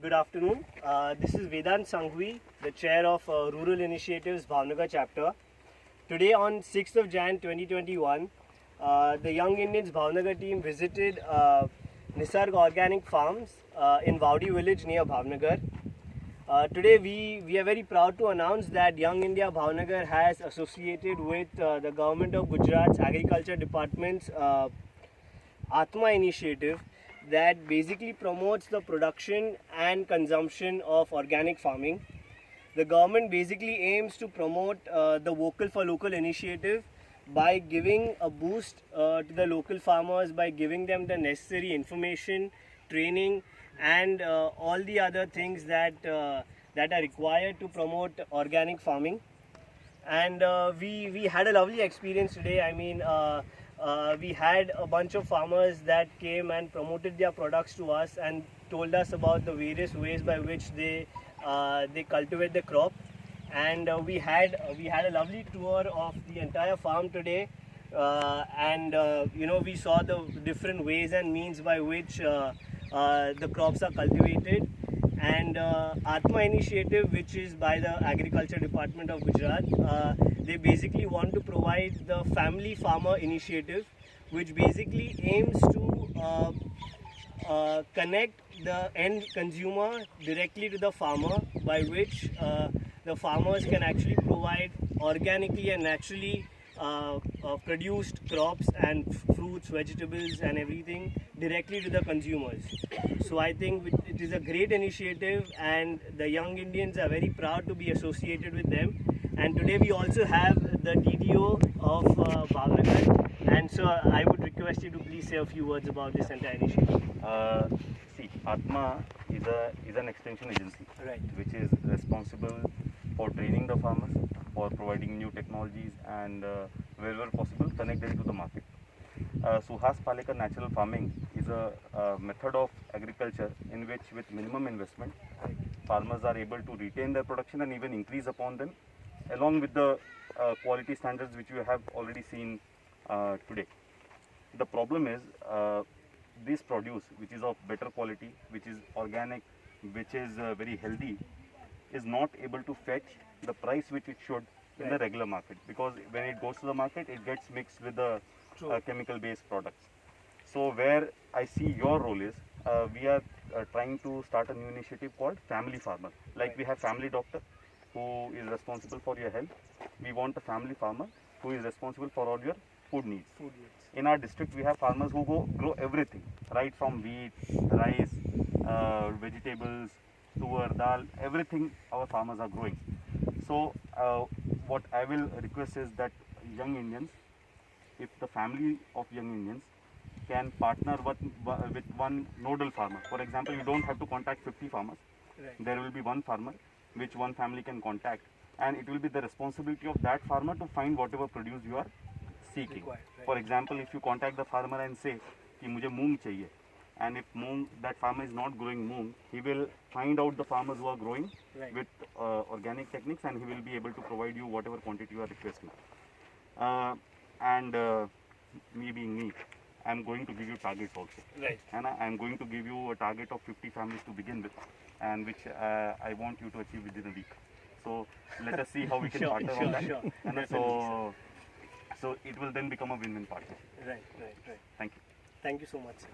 Good afternoon. This is Vedant Sanghvi, the chair of Rural Initiatives Bhavnagar chapter. Today on 6th of Jan 2021, the Young Indians Bhavnagar team visited Nisarg Organic Farms in Vaudi village near Bhavnagar. Today we are very proud to announce that Young India Bhavnagar has associated with the government of Gujarat's Agriculture Department's Atma initiative that basically promotes the production and consumption of organic farming. The government basically aims to promote the Vocal for Local initiative by giving a boost to the local farmers, by giving them the necessary information, training, and all the other things that that are required to promote organic farming. And we had a lovely experience today. I mean, we had a bunch of farmers that came and promoted their products to us and told us about the various ways by which they cultivate the crop. And we had a lovely tour of the entire farm today. And we saw the different ways and means by which the crops are cultivated. And Atma initiative, which is by the Agriculture Department of Gujarat, they basically want to provide the family farmer initiative, which basically aims to connect the end consumer directly to the farmer, by which the farmers can actually provide organically and naturally produced crops and fruits, vegetables and everything directly to the consumers. So I think it is a great initiative and the Young Indians are very proud to be associated with them. And today we also have the DDO of Bhavnagar, and so I would request you to please say a few words about this entire initiative. See, Atma is an extension agency, Right, which is responsible for training the farmers, for providing new technologies, and wherever possible connect them to the market. Suhas Palekar natural farming is a method of agriculture in which, with minimum investment, farmers are able to retain their production and even increase upon them, along with the quality standards which you have already seen today. The problem is this produce, which is of better quality, which is organic, which is very healthy, is not able to fetch the price which it should in the regular market, because when it goes to the market it gets mixed with the chemical based products. So where I see your role is, we are trying to start a new initiative called family farmer. Like we have family doctor who is responsible for your health. We want a family farmer who is responsible for all your food needs. In our district we have farmers who grow everything, right from wheat, rice, vegetables, tuar, dal, everything our farmers are growing. So what I will request is that Young Indians, if the family of Young Indians can partner with one nodal farmer. For example, you don't have to contact 50 farmers. right, There will be one farmer which one family can contact, and it will be the responsibility of that farmer to find whatever produce you are seeking. Required, right. For example, if you contact the farmer and say कि मुझे मूंग चाहिए, and if that farmer is not growing moong, he will find out the farmers who are growing Right. with organic techniques, and he will be able to provide you whatever quantity you are requesting. And me being me, I am going to give you targets also. Right. And I am going to give you a target of 50 families to begin with, and which I want you to achieve within a week. So let us see how we can Sure, partner sure, on that. sure. And Definitely, so it will then become a win-win partnership. Right, right, right. Thank you. Thank you so much, sir.